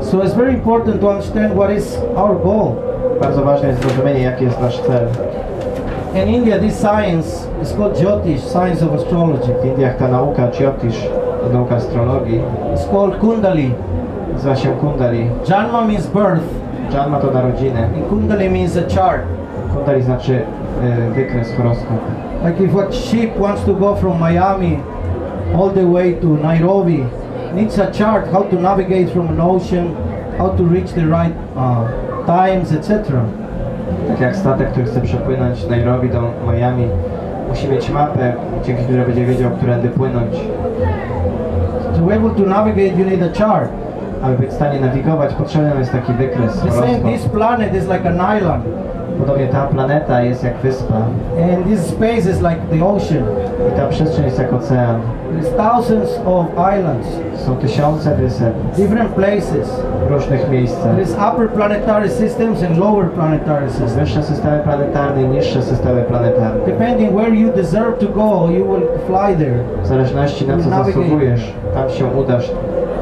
So it's very important to understand what is our goal. Bardzo ważne jest zrozumienie, jaki jest nasz cel. In India, this science is called jyotish, science of astrology. W Indiach ta nauka jyotish, to nauka astrologii, It's called kundali. nazywa się kundali. Janma means birth, Janma to narodziny. and kundali means a chart. Kundali znaczy wykres, horoskop. Like if a ship wants to go from Miami all the way to Nairobi, needs a chart how to navigate from an ocean, how to reach the right times, etc. Tak jak statek, który chce przepłynąć z Nairobi do Miami, musi mieć mapę, dzięki której będzie wiedział, którędy płynąć. To be able to navigate, you need a chart. Aby być w stanie nawigować, potrzebny jest taki wykres, The same, horoskop. this planet is like an island, Podobnie ta planeta jest jak wyspa and this space is like the ocean. i ta przestrzeń jest jak ocean. There's thousands of islands, Są tysiące wysep different places. w różnych miejscach. There is upper planetary systems and lower planetary systems. Wyższe systemy planetarne i niższe systemy planetarne. Depending where you deserve to go, you will fly there. W zależności na co zasługujesz, tam się udasz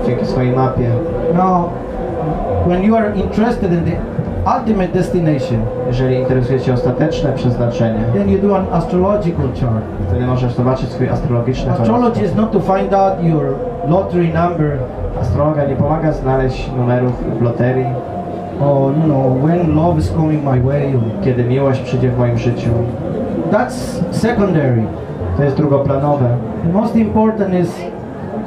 dzięki swojej mapie. Now, when you are interested in the ultimate destination, Jeżeli interesuje Cię ostateczne przeznaczenie, then you do an astrological chart. wtedy możesz zobaczyć swój astrologiczny horoskop. Astrology is not to find out your lottery number Astrologia nie pomaga znaleźć numerów w loterii, or when love is coming my way. kiedy miłość przyjdzie w moim życiu. That's secondary. To jest drugoplanowe. The most important is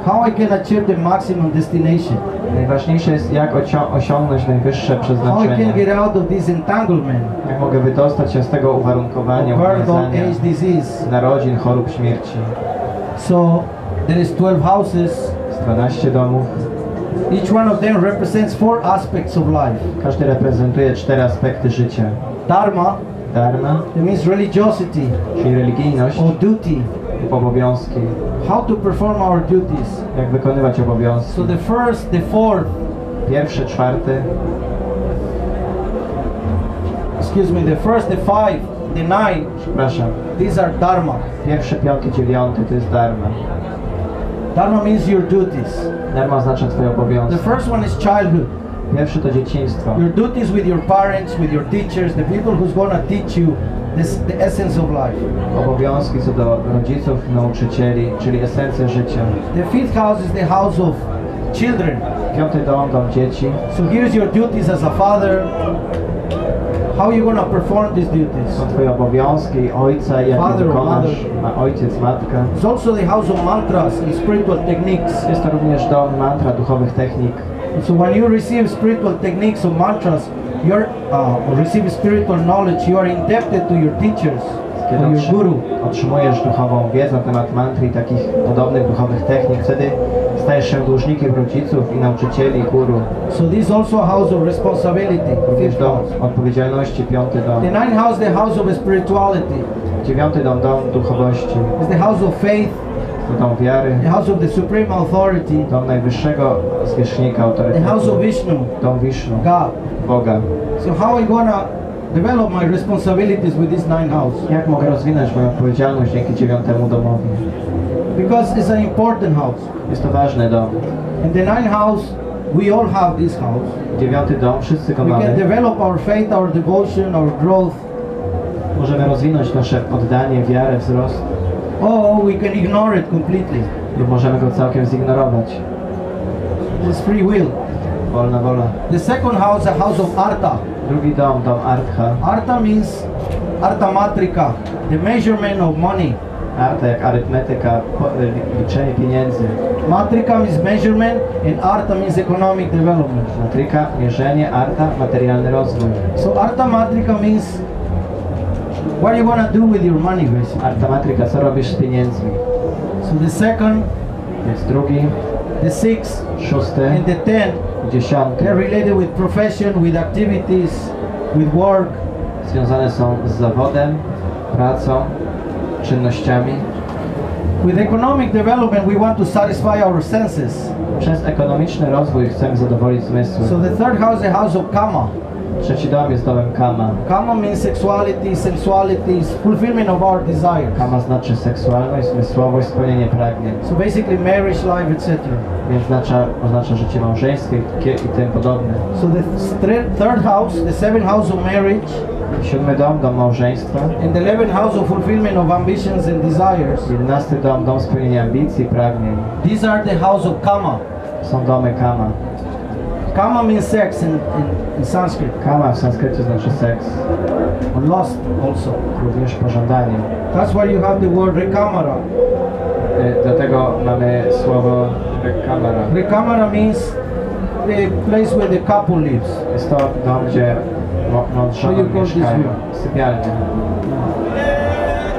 how I can achieve the maximum destination. Najważniejsze jest, jak osiągnąć najwyższe How I can przeznaczenie. get out of this entanglement, Jak mogę wydostać się z tego uwarunkowania, birth, old uwiązania, age, disease. narodzin, chorób, śmierci. So there is 12 houses. Jest 12 domów. Each one of them represents 4 aspects of life. Każdy reprezentuje 4 aspekty życia. Dharma, Dharma, that means religiosity czyli religijność or duty. lub obowiązki. How to perform our duties. Jak wykonywać obowiązki. So the first, the fourth, Pierwszy, czwarty, the first, the 5, the 9, przepraszam. these are dharma. Pierwszy, piąty, dziewiąty to jest dharma. Dharma means your duties. Dharma oznacza twoje The obowiązki. first one is childhood. Pierwszy to dzieciństwo. Your duties with your parents, with your teachers, the people who's gonna teach you the essence of life. Obowiązki co do rodziców, nauczycieli, czyli esencja życia. The fifth house is the house of children. Piąty dom, dom dzieci. So here's your duties as a father. How you gonna perform these duties? Są twoje obowiązki ojca i jak je Father or wykonasz. mother. Ma ojciec, matka. It's also the house of mantras and spiritual techniques. Jest to również dom mantra, duchowych technik. So when you receive spiritual techniques or mantras, or receive spiritual knowledge, you are indebted to your teachers Kiedy or your guru. otrzymujesz duchową wiedzę na temat mantry i takich podobnych duchowych technik, wtedy stajesz się dłużnikiem rodziców i nauczycieli, guru. So this is also a house of responsibility. Również Fifth dom house. odpowiedzialności, piąty dom. The ninth house, the house of spirituality. Dziewiąty dom, dom duchowości. It's the house of faith, To dom wiary. the house of the supreme authority, Dom najwyższego zwierzchnika, the autorytetu. house of Vishnu, Dom Wisznu, God. Boga. So how I gonna develop my responsibilities with this ninth house? Jak mogę rozwinąć moją odpowiedzialność dzięki dziewiątemu domowi? Because it's an important house. Jest to ważny dom. In the ninth house, we all have this house. Dziewiąty dom, wszyscy go We can mamy. develop our faith, our devotion, our growth. Możemy rozwinąć nasze oddanie, wiarę, wzrost. Or we can ignore it completely. Lub możemy go całkiem zignorować. It's free will. Wolna wola. The second house, a house of Artha. Drugi dom, dom Artha. Artha means Artha Matrika, the measurement of money. Artha jak arytmetyka, liczenie pieniędzy. Matrika means measurement and Artha means economic development. Matryka, mierzenie, Artha, materialny rozwój. So Artha Matrika means what are you gonna do with your money, basically. Artha matryka, co robisz z pieniędzmi? So the second, Więc drugi, the sixth, szósty, and the tenth, dziesiąty. they're related with profession, with activities, with work. Związane są z zawodem, pracą, czynnościami. With economic development, we want to satisfy our senses. Przez ekonomiczny rozwój chcemy zadowolić zmysły. So the third house is the house of Kama. Trzeci dom jest domem kama. Kama means sexuality, sensuality, fulfillment of our desires. Kama znaczy seksualność, zmysłowość, spełnienie pragnień. So basically marriage life, etc. Więc oznacza życie małżeńskie i tym podobne. So the third house, the seventh house of marriage. 7 dom, dom małżeństwa. And the 11th house of fulfillment of ambitions and desires. 11 dom, dom spełnienia ambicji i pragnień. These are the house of Kama. Są domy kama. Kama means sex in Sanskrit. Kama w sanskrycie znaczy seks. Or lust also. Również pożądanie. That's why you have the word rekamara. Dlatego mamy słowo rekamara. Rekamara means the place where the couple lives. Jest to dom, gdzie mądrzowie mieszkają. Sypialnia.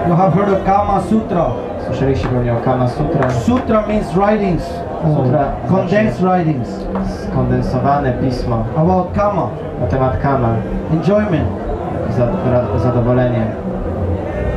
You have heard of Kama Sutra. Słyszeliście pewnie o Kama Sutra. Sutra means writings. Sutra Condensed writings. Skondensowane pismo About Kama. na temat kama. Enjoyment. Zadowolenie.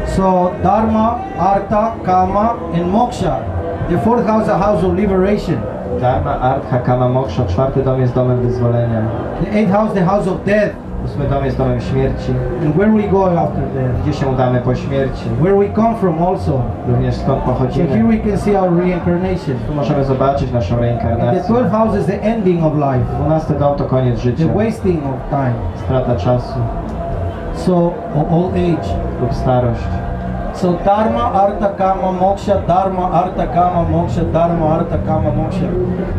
So Dharma, Artha, Kama and Moksha. The fourth house is a house of liberation. Dharma, Artha, Kama, Moksha. 4 dom jest domem wyzwolenia. The eighth house, the house of death. 8 dom jest domem śmierci. And where we go after death? Gdzie się udamy po śmierci. Where we come from also. Również skąd So here pochodzimy. we can see our reincarnation. Tu możemy zobaczyć naszą And the reinkarnację. 12th house is the ending of life. 12 dom to koniec życia. The wasting of time. Strata czasu So old age. lub starość. So Dharma, Artha, Kama, Moksha, Dharma, Artha, Kama, Moksha, Dharma, Artha, Kama, Moksha.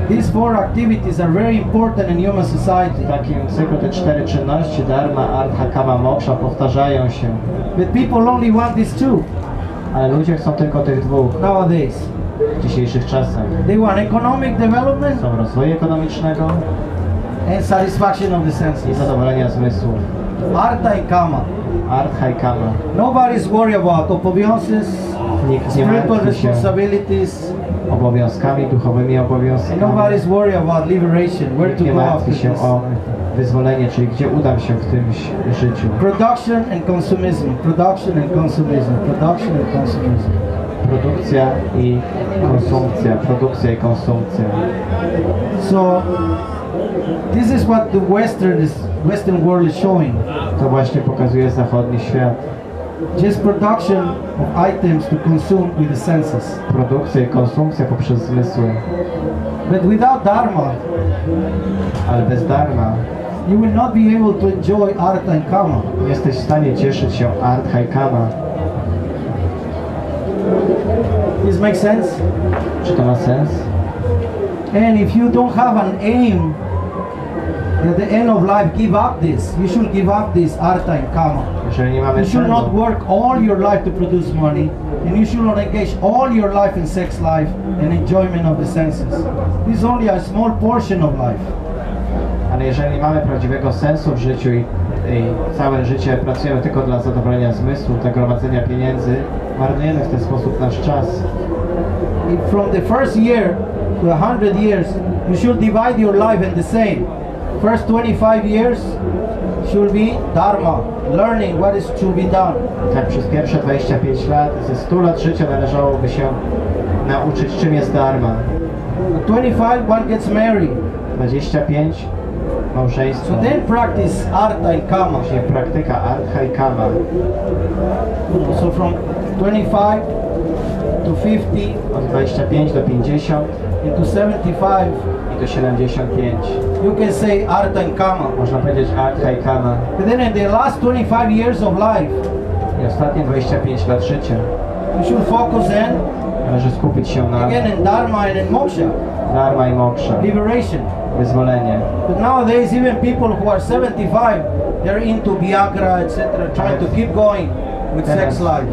These 4 activities are very important in human society. W takim cyklu te 4 czynności, Dharma, Artha, Kama, Moksha, powtarzają się. But people only want these 2 Ale ludzie chcą tylko tych 2 nowadays. w dzisiejszych czasach. They want economic development Są rozwoju ekonomicznego and satisfaction of the i senses. zadowolenia zmysłów. Artha and Kama. Artha i Kama. Nobody's worried about obowiązków, Nikt nie spiritual martwi się responsibilities, obowiązkami, duchowymi and obowiązkami. nobody's worried about liberation, where Nikt to nie go after martwi się this. o wyzwolenie, czyli gdzie udam się w tym życiu. Production and consumism, production and consumism, production and consumism. Produkcja i konsumpcja, produkcja i konsumpcja. So this is what the Western world is showing. To właśnie pokazuje zachodni świat. Just production of items to consume with the senses. Produkcja i konsumpcja poprzez zmysły. But without Dharma, Ale bez Dharma you will not be able to enjoy Artha and Kama. nie jesteś w stanie cieszyć się Artha i Kama. This makes sense? Czy to ma sens? And if you don't have an aim, at the end of life, give up this. You should give up this Artha and Kama. Jeżeli nie mamy You should not celu, work all your life to produce money, and you should not engage all your life in sex life and enjoyment of the senses. This is only a small portion of life. ale jeżeli nie mamy prawdziwego sensu w życiu i całe życie pracujemy tylko dla zadowolenia zmysłu, dla gromadzenia pieniędzy, marnujemy w ten sposób nasz czas. If from the first year to 100 years, you should divide your life in the same. First 25 years should be Dharma, learning what is to be done. Tak przez pierwsze 25 lat, ze 100 lat życia należałoby się nauczyć, czym jest Dharma. At 25, one gets married. 25 małżeństwo, So then practice Artha and Kama. później praktyka Artha i Kama. So from 25 to 50 Od 25 do 50 and to 75, i do 75. you can say Artha and Kama. Można powiedzieć Artha i Kama. But then in the last 25 years of life, I ostatnie 25 lat życia you should focus in należy skupić się na again in Dharma and in Moksha, Dharma i Moksha, liberation. wyzwolenie. But nowadays, even people who are 75, they're into Viagra, etc., trying to keep going with sex life.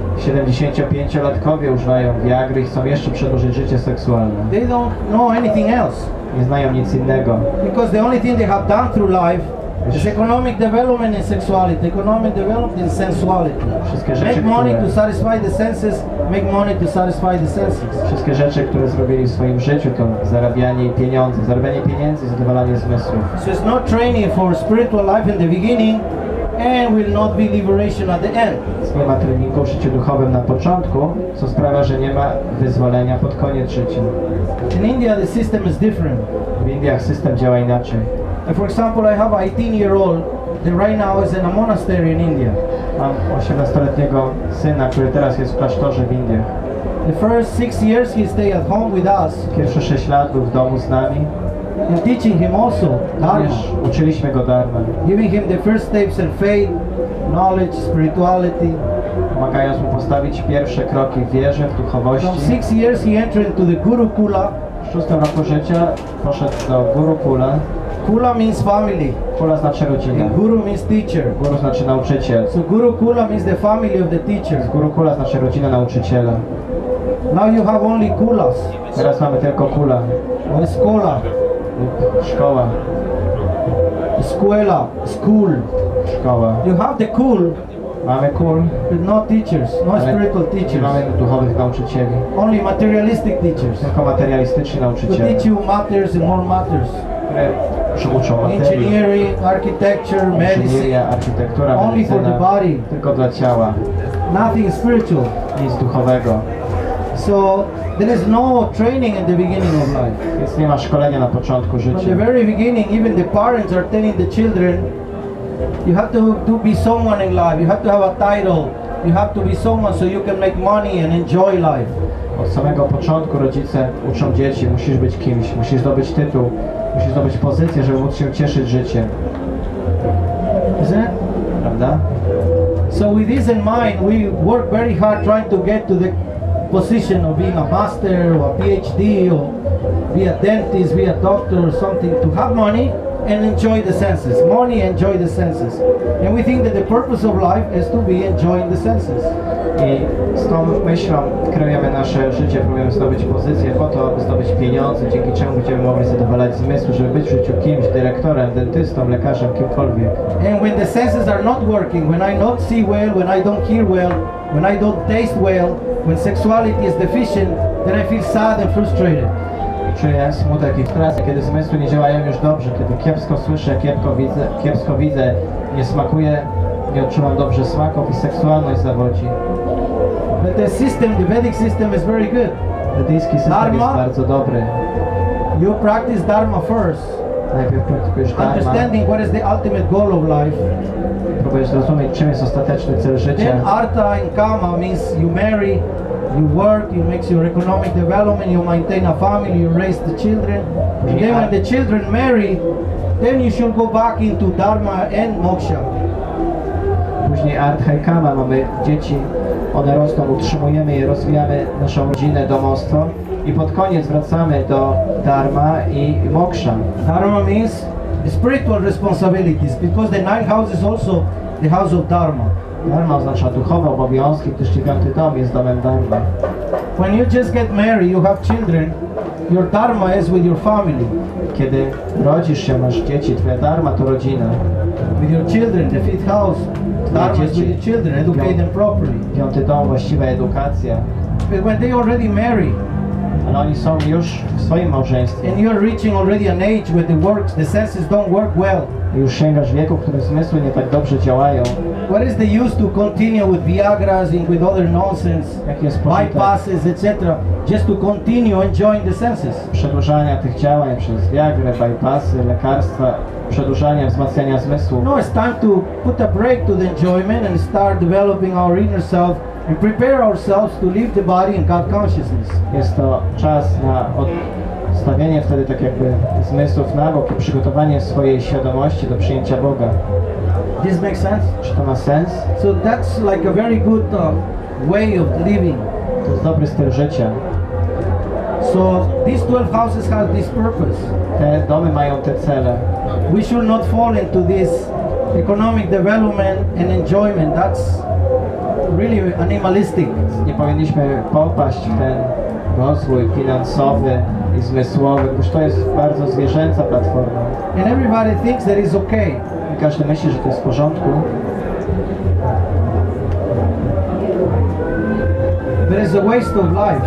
75-latkowie używają Viagry i chcą jeszcze przedłużyć życie seksualne. They don't know anything else, Nie znają nic innego. because the only thing they have done through life is economic development and sexuality, economic development and sensuality. Wszystkie rzeczy, Make money które- to satisfy the senses, make money to satisfy the senses. Wszystkie rzeczy, które zrobili w swoim życiu, to zarabianie i pieniądze. Zarabianie pieniędzy i zadowalanie zmysłów. So it's not training for spiritual life in the beginning and will not be liberation at the end. Nie ma treningu w życiu duchowym na początku, co sprawia, że nie ma wyzwolenia pod koniec życia. In India, the system is different. W Indiach system działa inaczej. For example, I have an 18-year-old that right now is in a monastery in India. Mam 18-letniego syna, który teraz jest w klasztorze w Indiach. The first 6 years he stayed at home with us. Pierwsze 6 lat był w domu z nami. And teaching him also Dharma. Również uczyliśmy go dharma. Giving him the first steps in faith, knowledge, spirituality. Pomagając mu postawić pierwsze kroki w wierze, w duchowości. From 6 years he entered into the Gurukula. W 6 roku życia poszedł do Gurukula. Kula means family. Kula znaczy rodzinę. And Guru means teacher. Guru znaczy nauczyciel. So Gurukula means the family of the teacher. Gurukula znaczy rodzinę nauczyciela. Now you have only kulas. Teraz mamy tylko kula. Or skola. Lub szkoła. Escuela. School. Szkoła. You have the kul, Mamy kul, but no teachers, no ale spiritual nie teachers. mamy duchowych nauczycieli. Only materialistic teachers. Tylko materialistyczni To nauczyciele, teach you matters and more matters. które uczą materii. Engineering, architecture, medicine. Inżynieria, architektura, Only for the medycyna. body. Tylko dla ciała. Nothing spiritual. Nic duchowego. So there is no training in the beginning of life. Więc nie ma szkolenia na początku From the życia. very beginning, even the parents are telling the children, you have to be someone in life. You have to have a title. You have to be someone so you can make money and enjoy life. Od samego początku rodzice uczą dzieci, musisz być kimś, musisz zdobyć tytuł, musisz zdobyć pozycję, żeby móc się cieszyć życiem. Isn't it? Prawda? So with this in mind, we work very hard trying to get to the position of being a master or a PhD or be a dentist, be a doctor or something, to have money and enjoy the senses. Money, enjoy the senses. And we think that the purpose of life is to be enjoying the senses. I z tą myślą kreujemy nasze życie, próbujemy zdobyć pozycję po to, aby zdobyć pieniądze, dzięki czemu będziemy mogli zadowalać zmysły, żeby być w życiu kimś, dyrektorem, dentystą, lekarzem, kimkolwiek. And when the senses are not working, when I not see well, when I don't hear well, when I don't taste well, when sexuality is deficient, then I feel sad and frustrated. Czuję smutek i frustrację, kiedy zmysły nie działają już dobrze, kiedy kiepsko słyszę, kiepsko widzę, nie smakuję, nie odczuwam dobrze smaków i seksualność zawodzi. But the system, the Vedic system is very good. Wedyjski system jest Dharma. bardzo dobry. You practice Dharma first, Najpierw praktykujesz dharma, understanding what is the ultimate goal of life. próbujesz zrozumieć, czym jest ostateczny cel życia. Then Artha and Kama means you marry, you work, you make your economic development, you maintain a family, you raise the children. And then when the children marry, then you should go back into Dharma and Moksha. Później Artha i Kama, mamy dzieci, one rosną, utrzymujemy je, rozwijamy naszą rodzinę, domostwo i pod koniec wracamy do Dharma i Moksha. Dharma means spiritual responsibilities, because the ninth house is also the house of Dharma. Dharma oznacza duchowe obowiązki, gdyż 9 dom jest domem Dharma. When you just get married, you have children, your Dharma is with your family. Kiedy rodzisz się, masz dzieci, twoja Dharma to rodzina. With your children, the fifth house, Dharma is with your children, educate them properly. 5 dom, właściwa edukacja. But when they already marry, Ale oni są już w swoim małżeństwie. and you're reaching already an age where the works, the senses don't work well, Już sięgasz wieku, w którym zmysły nie tak dobrze działają. what is the use to continue with Viagras and with other nonsense, Jaki jest pożytek bypasses, etc., just to continue enjoying the senses? przedłużania tych działań przez Viagrę, bypassy, lekarstwa, przedłużania, wzmacniania zmysłu. No, it's time to put a break to the enjoyment and start developing our inner self and prepare ourselves to leave the body in God consciousness. Jest to czas na odstawienie wtedy tak jakby zmysłów na bok i przygotowanie swojej świadomości do przyjęcia Boga. This makes sense? Czy to ma sens? So that's like a very good way of living. To jest dobry styl życia. So these 12 houses have this purpose. Te domy mają te cele. We should not fall into this economic development and enjoyment. That's really animalistic. Nie powinniśmy popaść w ten rozwój finansowy i zmysłowy, gdyż to jest bardzo zwierzęca platforma. And everybody thinks that it's okay. I każdy myśli, że to jest w porządku, But it's a waste of life.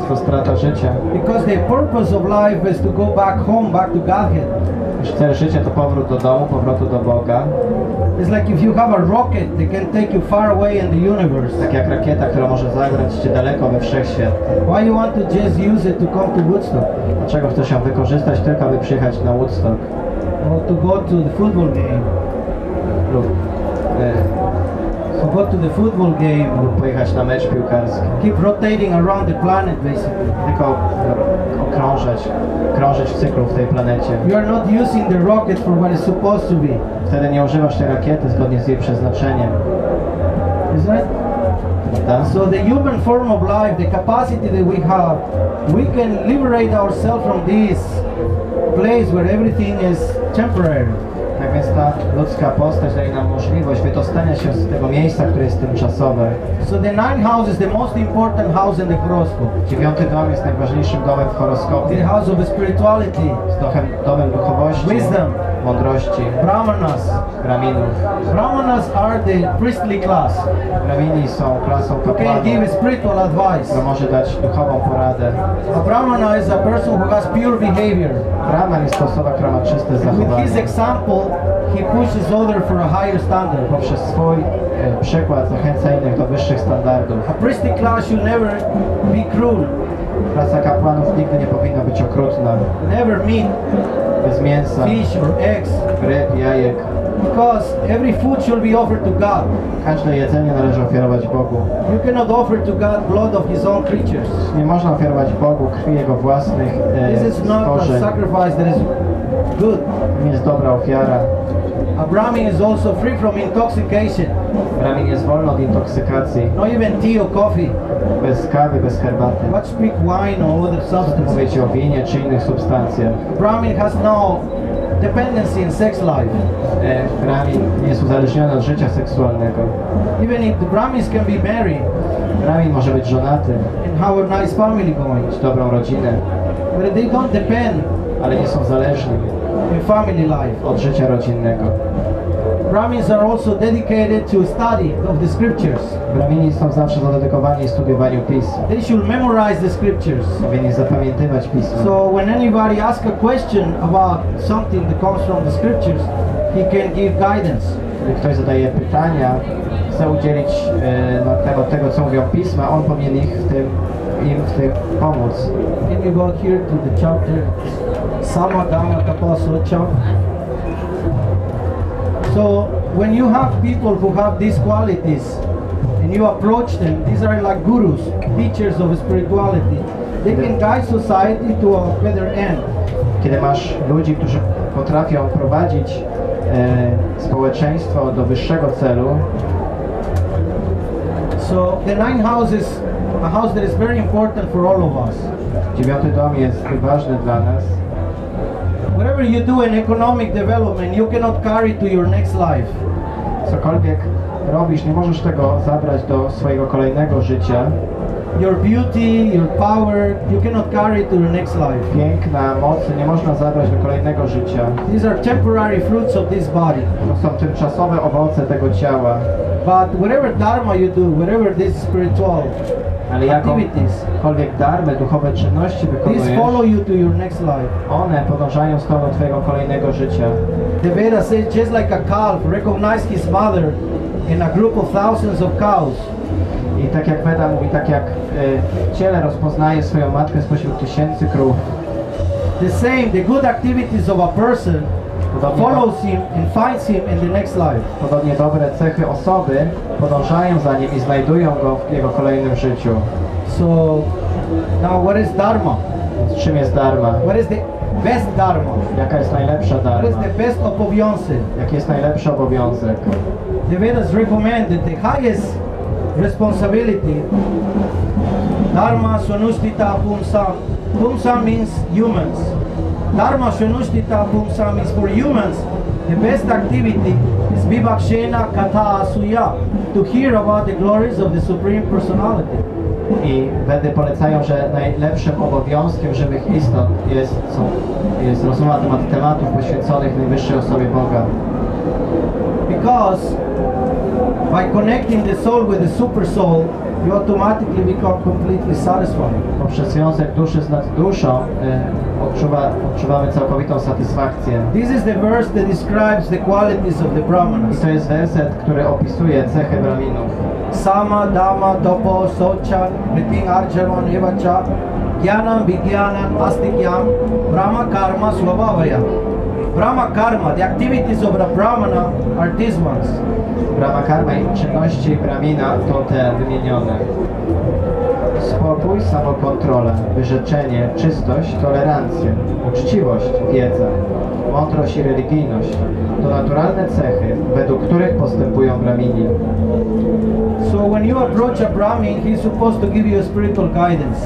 to strata życia. Because the purpose of life is to go back home, back to Godhead. Gdyż cel życia to powrót do domu, powrotu do Boga. It's like if you have a rocket that can take you far away in the universe. Tak jak rakieta, która może zabrać cię daleko we wszechświat. Why you want to just use it to come to Woodstock? Dlaczego chcesz ją wykorzystać tylko, aby przyjechać na Woodstock? Or to go to the football game? lub to go to the football game, lub pojechać na mecz piłkarski. keep rotating around the planet basically. Tylko krążyć w cyklu w tej planecie. You are not using the rocket for what it's supposed to be. Wtedy nie używasz tej rakiety zgodnie z jej przeznaczeniem. Is that? Prawda? So the human form of life, the capacity that we have, we can liberate ourselves from this place where everything is temporary. Tak więc ta ludzka postać daje nam możliwość wydostania się z tego miejsca, które jest tymczasowe. So the ninth house is the most important house in the horoscope. 9. dom jest najważniejszym domem w horoskopie. The house of spirituality, Jest domem duchowości, wisdom, mądrości, brahmanas. braminów. Brahmanas are the priestly class. Bramini są klasą Who can kapłanów, give spiritual advice. która może dać duchową poradę. A brahmana is a person who has pure behavior. Brahman jest to osoba, która ma czyste With zachowanie. his example, he pushes others for a higher standard. Poprzez swój przykład zachęca innych do wyższych standardów. A priestly class should never be cruel, Klasa kapłanów nigdy nie powinna być okrutna, never meat, bez mięsa, fish or eggs, ryb, jajek. because every food should be offered to God. Każde jedzenie należy ofiarować Bogu. You cannot offer to God blood of his own creatures. Nie można ofiarować Bogu krwi Jego własnych This is not a stworzeń. sacrifice that is good. To nie jest dobra ofiara. A Brahmin is also free from intoxication, Brahmin jest wolny od intoksykacji, not even tea or coffee, bez kawy, bez herbaty. but speak wine or other substances. Mówić o winie czy innych substancjach. Brahmin has no dependency in sex life. Brahmin nie jest uzależniony od życia seksualnego. Even if the Brahmins can be married Brahmin może być żonaty, and have a nice family going, mieć dobrą rodzinę, but they don't depend ale nie są zależni in family life. od życia rodzinnego. Brahmins are also dedicated to study of the scriptures. Brahmini są zawsze zadedykowani studiowaniu pism. They should memorize the scriptures. Powinni zapamiętywać pisma. So when anybody asks a question about something that comes from the scriptures, he can give guidance. Gdy ktoś zadaje pytania, chce udzielić na temat tego, co mówią pisma, on powinien im w tym pomóc. Can we go here to the chapter Sama Dhamma Tapa Socha? So when you have people who have these qualities and you approach them, these are like gurus, teachers of spirituality. They can guide society to a better end. Kiedy masz ludzi, którzy potrafią prowadzić społeczeństwo do wyższego celu, So the ninth house is a house that is very important for all of us. 9. dom jest ważny dla nas. Whatever you do in economic development, you cannot carry to your next life. Cokolwiek robisz, nie możesz tego zabrać do swojego kolejnego życia. Your beauty, your power, you cannot carry to your next life. Piękna, mocy nie można zabrać do kolejnego życia. These are temporary fruits of this body. To są tymczasowe owoce tego ciała. But whatever dharma you do, whatever this spiritual Ale activities, jakąkolwiek darmę, duchowe czynności these wykonujesz, follow you to your next life. one podążają z tobą do twojego kolejnego życia. The Veda says just like a calf recognized his mother in a group of thousands of cows, I tak jak Veda mówi, tak jak ciele rozpoznaje swoją matkę spośród tysięcy krów, the same, the good activities of a person follows him and finds him in the next life. podobnie dobre cechy osoby podążają za nim i znajdują go w jego kolejnym życiu. So now what is dharma? Więc czym jest dharma? What is the best dharma? Jaka jest najlepsza What is dharma? the best obowiązek? Jaki jest najlepszy obowiązek? The Vedas recommend that the highest responsibility, dharma swanushtita pumsam. Pumsam means humans. Dharma swanushtita pumsam means for humans. The best activity is vivakshena katha asuya, to hear about the glories of the Supreme Personality. I Vedy polecają, że najlepszym obowiązkiem żywych istot jest rozmowa na temat tematów poświęconych najwyższej osobie Boga. Because by connecting the soul with the super soul, you automatically become completely satisfied. Poprzez związek duszy z nadduszą odczuwamy całkowitą satysfakcję. This is the verse that describes the qualities of the I Brahmanas. to jest werset, który opisuje cechy Brahminów. Sama, Dhamma, Topo, Socha, Riting, Arjavan, Evacha, Jnanam, Vigyanam, Astikyam, Brahma, Karma, Swabhavaya. Brahma karma, the activities of the Brahmana are these ones. Brahma karma i czynności Brahmina to te wymienione. Spokój, samokontrola, wyrzeczenie, czystość, tolerancję, uczciwość, wiedza, mądrość i religijność to naturalne cechy, według których postępują Brahmini. So when you approach a Brahmin, he's supposed to give you a spiritual guidance.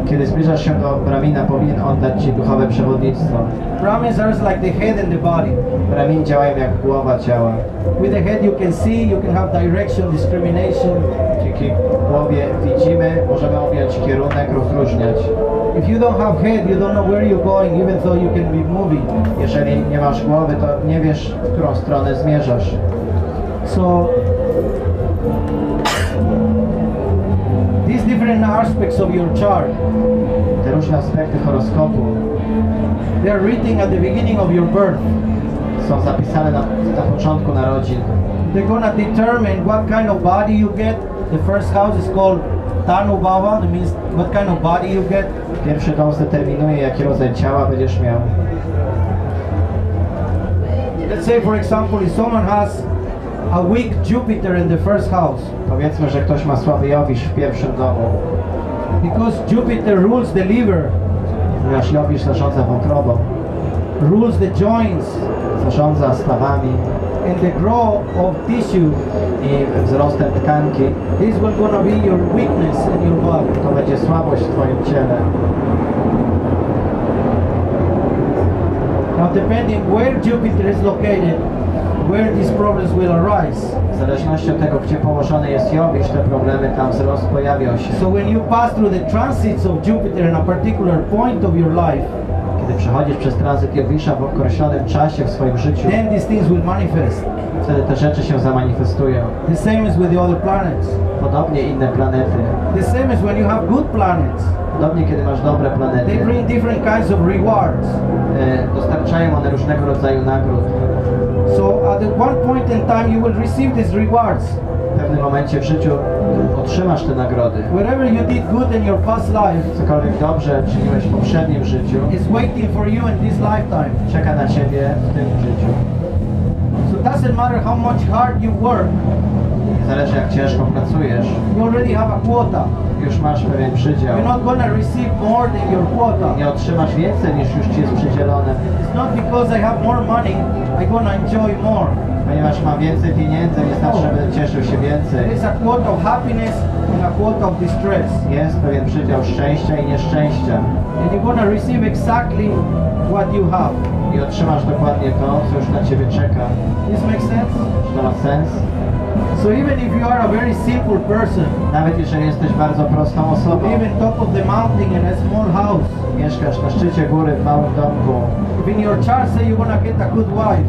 Kiedy zbliżasz się do Brahmina, powinien on dać ci duchowe przewodnictwo. Brahmins are like the head and the body. Brahmini działają jak głowa ciała. With the head you can see, you can have direction, discrimination. Dzięki głowie widzimy, możemy objąć kierunek, rozróżniać. If you don't have head, you don't know where you're going, even though you can be moving. Jeżeli nie masz głowy, to nie wiesz, w którą stronę zmierzasz. So these different aspects of your chart, Te różne aspekty horoskopu they are written at the beginning of your birth. są zapisane na początku narodzin. They're gonna determine what kind of body you get. The first house is called Tanubhava, that means what kind of body you get. Pierwszy dom zdeterminuje, jaki rodzaj ciała będziesz miał. Let's say, for example, if someone has a weak Jupiter in the first house, Powiedzmy, że ktoś ma słaby Jowisz w pierwszym domu. because Jupiter rules the liver, Ponieważ Jowisz zarządza wątrobą, rules the joints, zarządza stawami and the growth of tissue, i wzrostem tkanki, this will gonna be your weakness in your body. to będzie słabość w twoim ciele. Now, depending where Jupiter is located, where these problems will arise. W zależności od tego, gdzie położony jest Jowisz, te problemy tam wzrost pojawią się. So when you pass through the transits of Jupiter in a particular point of your life, Kiedy przechodzisz przez tranzyt Jowisza w określonym czasie w swoim życiu, then these things will manifest. wtedy te rzeczy się zamanifestują. The same is with the other planets. Podobnie inne planety. The same is when you have good planets. Podobnie kiedy masz dobre They planety, bring different kinds of rewards. dostarczają one różnego rodzaju nagród. So at one point in time you will receive these rewards. W pewnym momencie w życiu otrzymasz te nagrody. Whatever you did good in your past life Cokolwiek dobrze czyniłeś w poprzednim życiu, is waiting for you in this lifetime. czeka na ciebie w tym życiu. So it doesn't matter how much hard you work, Nie zależy jak ciężko pracujesz, you already have a quota. już masz pewien przydział. You're not gonna receive more than your quota. Nie otrzymasz więcej niż już ci jest przydzielone. It's not because I have more money, I'm gonna enjoy more. Ponieważ mam więcej pieniędzy, nie znaczy, że będę cieszył się więcej. There is a quota of happiness and a quota of distress. Jest pewien przydział szczęścia i nieszczęścia. And you're gonna receive exactly what you have. I otrzymasz dokładnie to, co już na ciebie czeka. This makes sense? Czy to ma sens? So even if you are a very simple person, Nawet jeżeli jesteś bardzo prostą osobą, live in top of the mountain in a small house, mieszkasz na szczycie góry w małym domku, if in your chart say you're gonna get a good wife,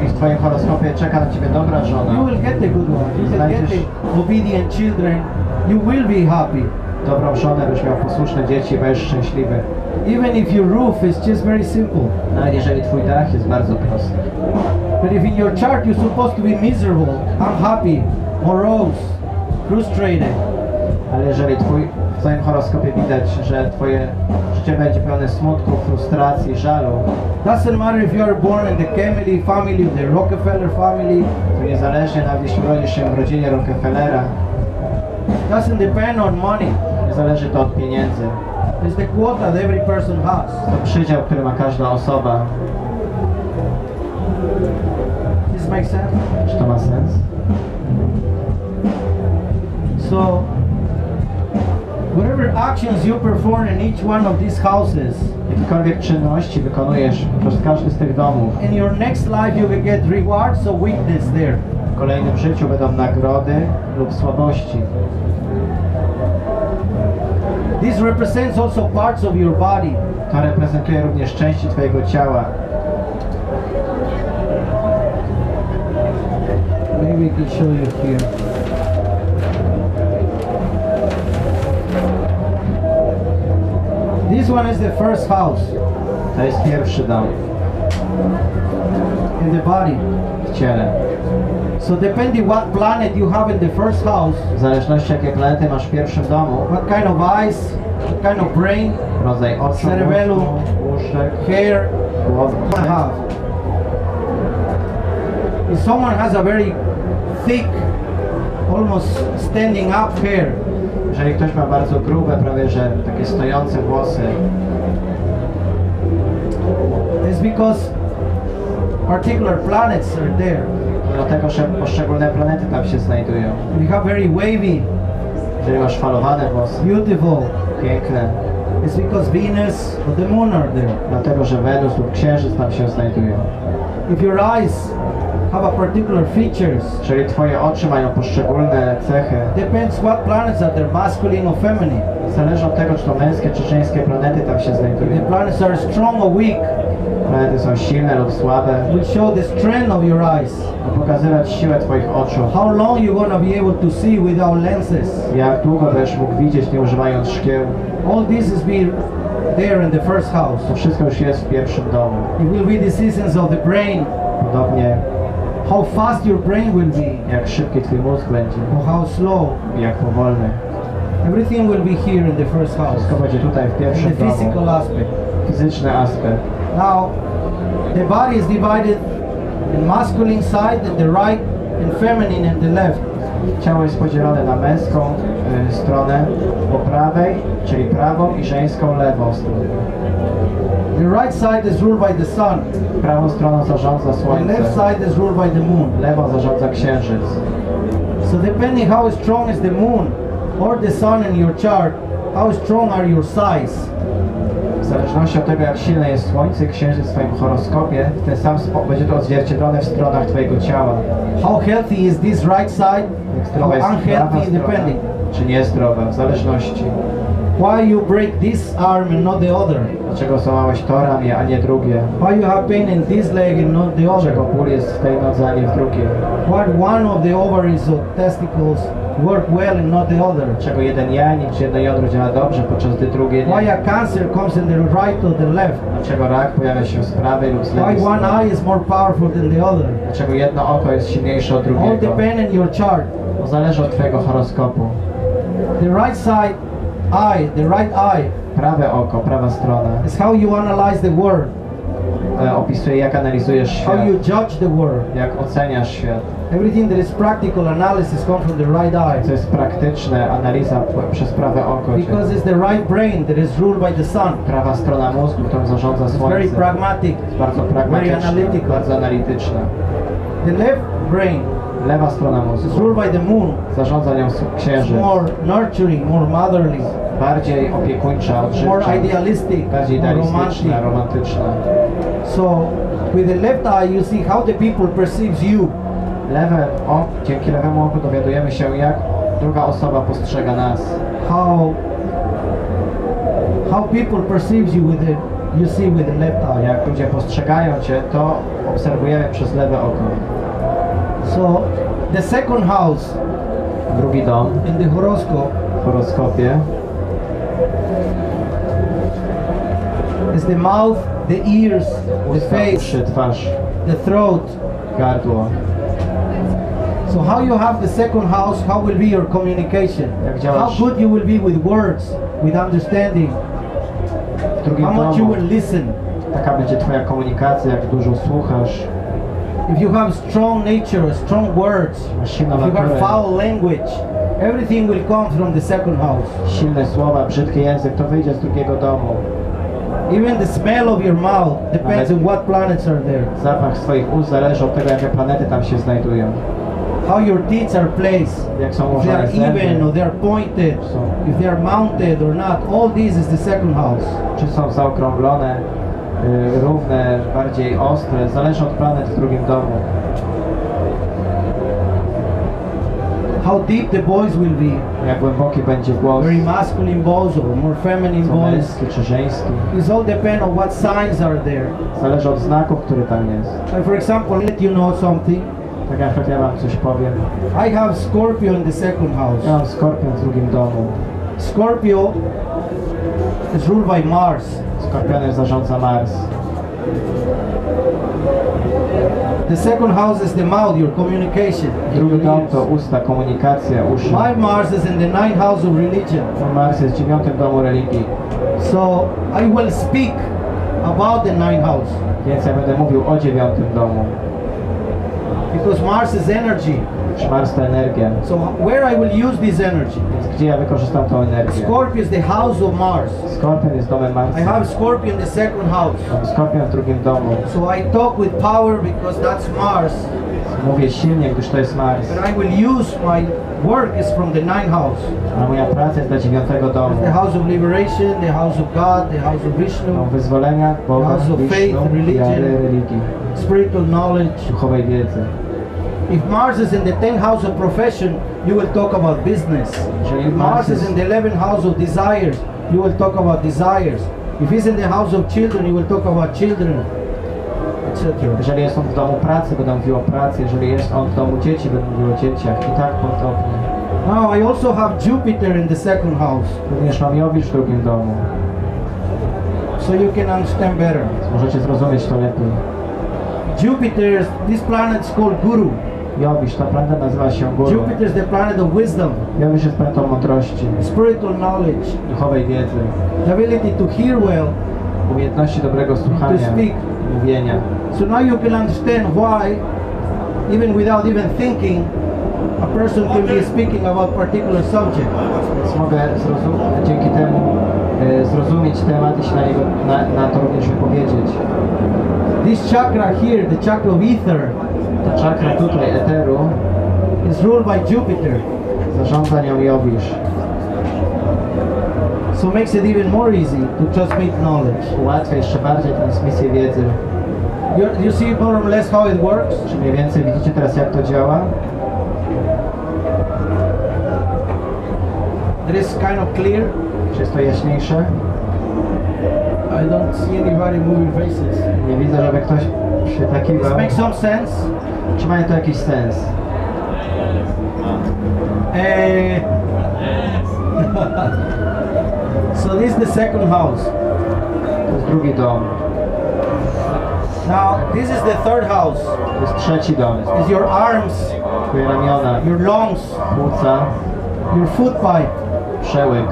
i w twoim horoskopie czeka na ciebie dobra żona, you will get a good wife. You can get the obedient children. You will be happy. dobrą żonę, byś miał posłuszne dzieci, będziesz szczęśliwy. Even if your roof is just very simple. Nawet jeżeli twój dach jest bardzo prosty. But if in your chart you're supposed to be miserable, unhappy, morose, frustrated, Ale jeżeli w twoim horoskopie widać, że twoje życie będzie pełne smutku, frustracji, żalu, doesn't matter if you are born in the Kennedy family or the Rockefeller family, to niezależnie nawet jeśli urodzisz się w rodzinie Rockefellera, doesn't depend on money. nie zależy to od pieniędzy. It's the quota that every person has. To przydział, który ma każda osoba. This makes sense? Czy to ma sens? So, whatever actions you perform in each one of these houses, Jakiekolwiek czynności wykonujesz przez każdy z tych domów, in your next life you will get rewards of weakness there. w kolejnym życiu będą nagrody lub słabości. This represents also parts of your body. To reprezentuje również części twojego ciała. Maybe I can show you here. This one is the first house To jest pierwszy dom in the body. w ciele. So depending what planet you have in the first house, W zależności jakie planety masz w pierwszym domu, what kind of eyes, what kind of brain, rodzaj oczu, cerebellum, mózgu, tłuszczek, hair, głowy. have. If someone has a very thick, almost standing up hair, Jeżeli ktoś ma bardzo grube, prawie że takie stojące włosy, it's because particular planets are there. dlatego że poszczególne planety tam się znajdują. If you have very wavy, Jeżeli masz falowane włosy, beautiful, piękne, it's because Venus or the moon are there. dlatego że Wenus lub Księżyc tam się znajdują. If your eyes have a particular features, Jeżeli twoje oczy mają poszczególne cechy, depends what planets are there, masculine or feminine. zależy od tego, czy to męskie czy żeńskie planety tam się If the znajdują. planets are strong or weak, Planety są silne lub słabe, will show the strength of your eyes. by pokazywać siłę twoich oczu. How long you gonna be able to see without lenses? Jak długo będziesz mógł widzieć, nie używając szkieł. All this is be there in the first house. To wszystko już jest w pierwszym domu. It will be the seasons of the brain, Podobnie how fast your brain will be, jak szybki twój mózg będzie or how slow. i jak powolny. Everything will be here in the first house. Wszystko będzie tutaj w In pierwszym the physical domu. aspect. Fizyczny aspekt. Now, the body is divided in masculine side and the right, and feminine and the left. Ciało jest podzielone na męską stronę po prawej, czyli prawą, i żeńską lewą stronę. The right side is ruled by the sun. Prawą stroną zarządza The słońce, left side is ruled by the moon. lewą zarządza księżyc. So depending how strong is the moon or the sun in your chart, how strong are your sides. W zależności od tego, jak silne jest słońce i księżyc w twoim horoskopie, w ten sam sposób będzie to odzwierciedlone w stronach twojego ciała. How healthy is this right side? Jak How zdrowa jest prawa unhealthy strona, depending. czy niezdrowa, w zależności. Why you break this arm and not the other? Dlaczego złamałeś to ramię, a nie drugie? Why you have pain in this leg and not the other? Dlaczego ból jest w tej nodze, a nie w drugiej? Why one of the ovaries or testicles work well and not the other? Dlaczego jeden janik czy jedno jądro działa dobrze, podczas gdy drugie Why nie? a cancer comes in the right or the left? Dlaczego rak pojawia się z prawej lub z lewej Why one strony? eye is more powerful than the other? Dlaczego jedno oko jest silniejsze od All drugiego? depend on your chart. To zależy od twojego horoskopu. The right side eye, the right eye, Prawe oko, prawa strona is how you analyze the world, opisuje, jak analizujesz how świat, you judge the world. jak oceniasz świat. Everything that is practical analysis comes from the right Co eye, jest praktyczne, analiza przez prawe oko. because it's the right brain that is ruled by the sun. Prawa strona mózgu, którą zarządza It's very słońce. pragmatic. Jest bardzo very pragmatyczna, analytical. bardzo analityczna. The left brain Lewa strona is mózgu ruled by the moon. zarządza nią It's księżyc. more nurturing, more motherly, Bardziej opiekuńcza, more odżywcza, idealistic, bardziej more romantic. idealistyczna, romantyczna. So, with the left eye, you see how the people perceives you. Dzięki lewemu oku dowiadujemy się, jak druga osoba postrzega nas. How people perceives you with the you see with the left eye. Jak ludzie postrzegają cię, to obserwujemy przez lewe oko. So, the second house Drugi dom in the horoscope w horoskopie is the mouth, the ears, the usta, face, uszy, twarz, the throat. gardło. So how you have the second house, how will be your communication? Jak działasz How good you will be with words, with understanding, w drugim how much you domu, will listen. taka będzie twoja komunikacja, jak dużo słuchasz. If you have strong nature, strong words, Masz silną if you have naturę, foul language, everything will come from the second house. silne słowa, brzydki język, to wyjdzie z drugiego domu. Even the smell of your mouth depends on what planets are there. Zapach swoich ust zależy od tego, jakie planety tam się znajdują. How your teeth are placed, Jak są if they are ułożone even or zęby, they are pointed, if they are mounted or not. All this is the second house. czy są zaokrąglone, równe, bardziej ostre, zależy od planet w drugim domu. How deep the voice will be, Jak głęboki będzie głos, very masculine voice or more feminine co voice. męski czy żeński. It all depends on what signs are there. Zależy od znaków, który tam jest. Like for example, let you know something. Tak jak ja wam coś powiem. I have Scorpio in the second house. Ja mam skorpion w drugim domu. Scorpio is ruled by Mars. Skorpionem zarządza Mars. The second house is the mouth, your communication. Drugi dom to usta, komunikacja, uszy. My Mars is in the ninth house of religion. Mars jest w 9. domu religii. So I will speak about the ninth house. Więc ja będę mówił o 9 domu. Because Mars is energy. Mars to energia. So where I will use this energy? Więc gdzie ja wykorzystam tą energię? Scorpio is the house of Mars. Skorpion jest domem Marsa. I have Scorpio in the second house. Mam Skorpion w drugim domu. So I talk with power because that's Mars. Mówię silnie, gdyż to jest Mars. But I will use my work is from the ninth house. A moja praca jest dla 9 domu. The house of liberation, the house of God, the house of Vishnu, Dom wyzwolenia, Boga, house of faith, Vishnu, religion. wiary, religii, spiritual knowledge. duchowej wiedzy. If Mars is in the 10th house of profession, you will talk about business. If Mars is in the 11th house of desires, you will talk about desires. If he's in the house of children, you will talk about children, etc. Jeżeli jest on w domu pracy, będę mówił o pracy. Jeżeli jest on w domu dzieci, będę mówił o dzieciach. I tak podobnie. Now I also have Jupiter in the second house. Również mam Jowisz w drugim domu. So you can understand better. Możecie zrozumieć to lepiej. Jupiter, this planet is called Guru. Jowisz, ta planet nazywa się Guru. Jupiter is the planet of wisdom, Jowisz jest planetą mądrości, spiritual knowledge, duchowej wiedzy, the ability to hear well, umiejętności dobrego słuchania, to speak. mówienia. So now you can understand why, even without even thinking, a person can be speaking about particular subject. Więc mogę dzięki temu zrozumieć temat i się na to również wypowiedzieć. This chakra here, the chakra of ether, Ta czakra tutaj, eteru, is ruled by Jupiter. zarządza nią Jowisz. So makes it even more easy to transmit knowledge. Ułatwia jeszcze bardziej transmisję wiedzy. You see more or less how it works? Czy mniej więcej widzicie teraz, jak to działa? It is kind of clear. Czy jest to jaśniejsze? I don't see anybody moving faces. Nie widzę, żeby ktoś This przytakiwał. makes some sense. Czy ma to jakiś sens? So this is the second house. To jest drugi dom. Now this is the third house. To jest trzeci dom. Is your arms, Twoje ramiona, your lungs, płuca, your food pipe. przełyk.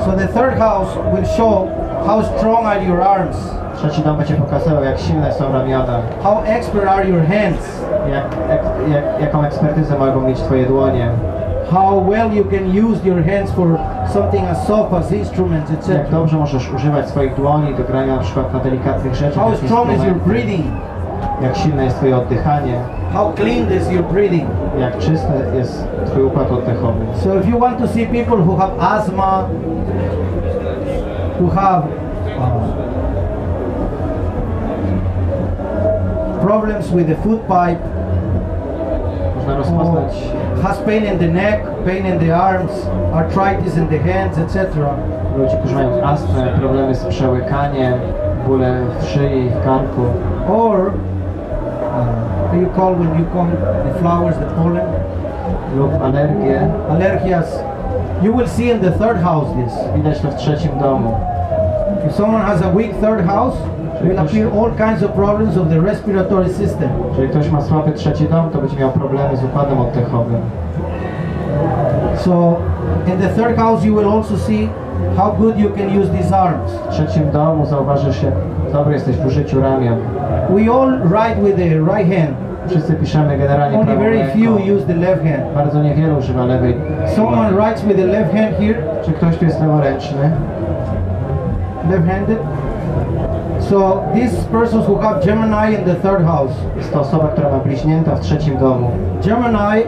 So the third house will show how strong are your arms, Trzeci dom będzie pokazywał, jak silne są ramiona, how expert are your hands, jaką ekspertyzę mogą mieć Twoje dłonie, how well you can use your hands for something as soft as instruments, etc. jak dobrze możesz używać swoich dłoni do grania na przykład na delikatnych rzeczach, How jak strong is your instrumenty, breathing, jak silne jest Twoje oddychanie, how clean is your breathing. jak czysty jest Twój układ oddechowy. So if you want to see people who have asthma, who have problems with the food pipe, Można rozpoznać has pain in the neck, pain in the arms, arthritis in the hands, etc. ludzi, którzy mają astmę, problemy z przełykaniem, bóle w szyi, w karku, Or you call when you call the flowers, the pollen, lub alergie. allergias. You will see in the third house this. Widać to w trzecim domu. If someone has a weak third house, will appear all kinds of problems of the respiratory system. Jeżeli ktoś ma słaby trzeci dom, to będzie miał problemy z układem oddechowym. So in the third house you will also see how good you can use these arms. W trzecim domu zauważysz, jak dobry jesteś w użyciu ramion. We all write with the right hand. Wszyscy piszemy generalnie Only prawą very ręką. few use the left hand. Bardzo niewielu używa lewej. Someone writes with the left hand here, Czy ktoś tu jest leworęczny? left-handed. So these persons who have Gemini in the third house. Jest to osoba, która ma bliźnięta w trzecim domu. Gemini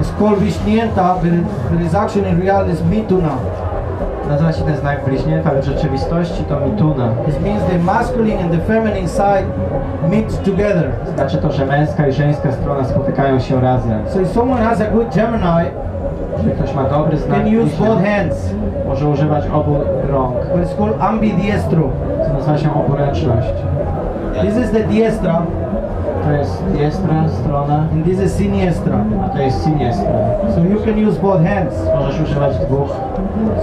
is called Vishnienta, but it's actually in reality is Mituna. Nazywa się ten znak bliźnięta, ale w rzeczywistości to mituna. This means the masculine and the feminine side meet together. Znaczy to, że męska i żeńska strona spotykają się razem. So if someone has a good Gemini, Jeżeli ktoś ma dobry znak can use both bliźnięta, hands. może używać obu rąk. But it's called ambidiestro. To nazywa się oburęczność. This is the diestra To jest diestra strona, and this is siniestra. a to jest siniestra. So you can use both hands. Możesz używać dwóch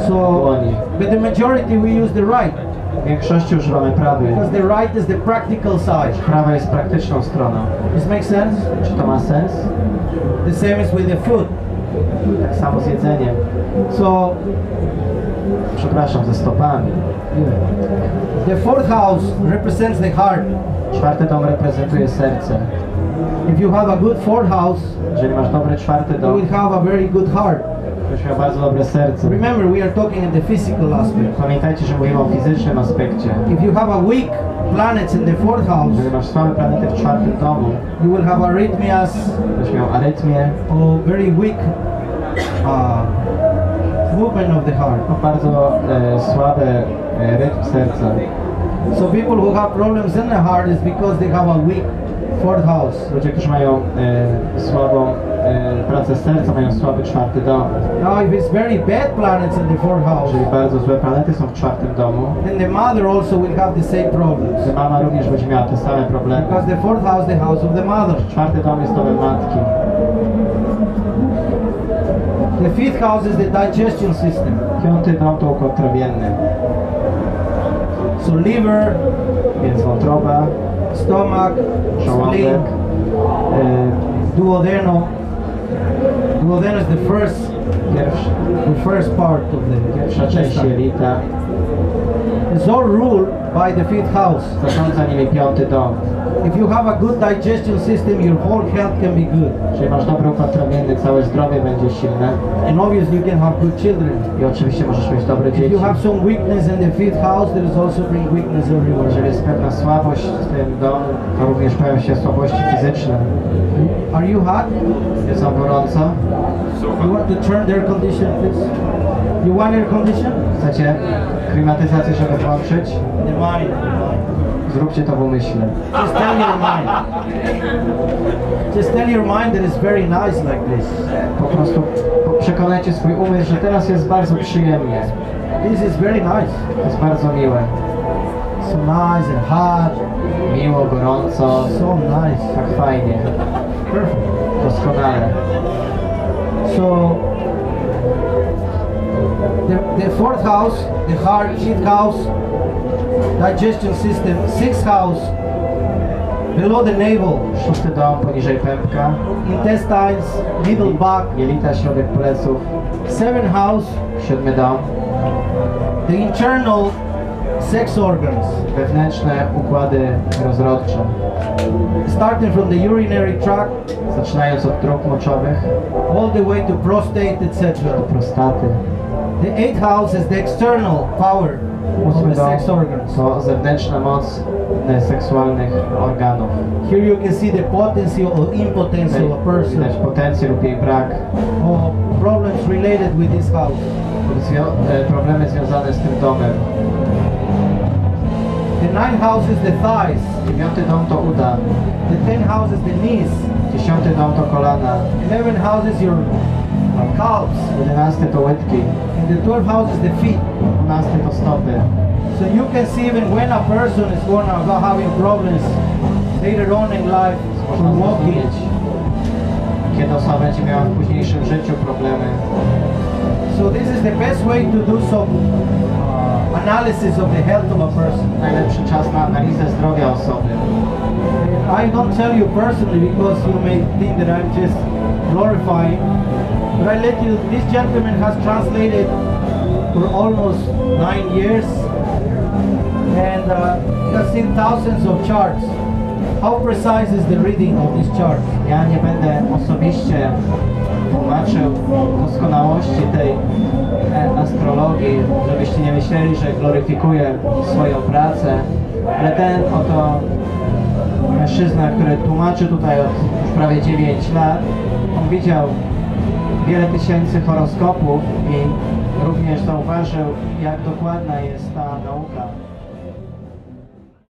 So, dłoni. but the majority we use the right, W większości używamy prawej. because the right is the practical side. Prawa jest praktyczną stroną. This makes sense? Czy to ma sens? The same is with the foot. Tak samo z jedzeniem. So, Przepraszam, ze stopami. the fourth house represents the heart. Czwarty dom reprezentuje serce. If you have a good fourth house, Jeżeli masz dobry czwarty you dom, will have a very good heart. będziesz miał bardzo dobre serce. Remember, we are talking in the physical aspect. Pamiętajcie, że mówimy o fizycznym aspekcie. If you have a weak planets in the fourth house, Jeżeli masz słabe planety w czwartym domu, you will have arrhythmias będziesz miał arytmię, or very weak movement of the heart. bardzo słaby rytm serca. So people who have problems in the heart is because they have a weak fourth house. Ludzie, którzy mają słabą pracę serca, mają słaby czwarty dom. Now if it's very bad planets in the fourth house, Jeżeli bardzo złe planety są w czwartym domu, then the mother also will have the same problems. to mama również będzie miała te same problemy. Because the fourth house, the house of the mother. Czwarty dom jest domem matki. The fifth house is the digestion system. Piąty dom to układ trawienny, So liver, więc wątroba, stomach, żołądek, spleen, duodenum. Duodenum is the first part of the pierwsza część intestine. jelita. It's all ruled by the fifth house. Zarządza nimi piąty dom. If you have a good digestion system, your whole health can be good. Jeżeli masz dobry układ trawienny, całe zdrowie będzie silne And obviously you can have good children. i oczywiście możesz mieć dobre If dzieci. you have some weakness in the fifth house, there is also bring weakness everywhere. Jeżeli jest pewna słabość w tym domu, to również pojawią się słabości fizyczne. Are you hot? Jest on gorąco? You want to turn the air condition, please? You want air condition? Chcecie klimatyzację, żeby włączyć? The mind. Zróbcie to w umyśle. Just tell your mind. Just tell your mind that it's very nice like this. Po prostu przekonajcie swój umysł, że teraz jest bardzo przyjemnie. This is very nice. Jest bardzo miłe. So nice and hot. Miło, gorąco. So nice. Tak fajnie. Perfect. Doskonale. So the fourth house, the heart, fifth house, digestion system, sixth house, below the navel, Szósty dom poniżej pępka. intestines, middle back, Jelita, środek pleców. seventh house, Siódmy dom. the internal sex organs, Wewnętrzne układy rozrodcze. starting from the urinary tract Zaczynając od dróg moczowych all the way to prostate, etc. do prostaty. The eighth house is the external power of Ósmy the dom sex organs. to zewnętrzna moc seksualnych organów. Here you can see the potency or impotency of a person, Widać potencję lub jej brak. or problems related with this house. Problemy związane z tym domem. The ninth house is the thighs. Dziewiąty dom to uda. The tenth house is the knees. Dziesiąty dom to kolana. 11th house is your calves. 11 to łydki. And the 12th house is the feet. 12 to stopy. So you can see even when a person is going to go having problems later on in life Można for walking. zrozumieć, kiedy osoba będzie miała w późniejszym życiu problemy. So this is the best way to do some analysis of the health of a person. Najlepszy czas na analizę zdrowia osoby. I don't tell you personally because you may think that I'm just glorifying, but I let you, this gentleman has translated for almost 9 years and he has seen thousands of charts. How precise is the reading of this chart? Ja nie będę osobiście tłumaczył doskonałości tej astrologii, żebyście nie myśleli, że gloryfikuję swoją pracę, ale ten oto mężczyzna, który tłumaczy tutaj od już prawie 9 lat, on widział wiele tysięcy horoskopów i również zauważył, jak dokładna jest ta nauka.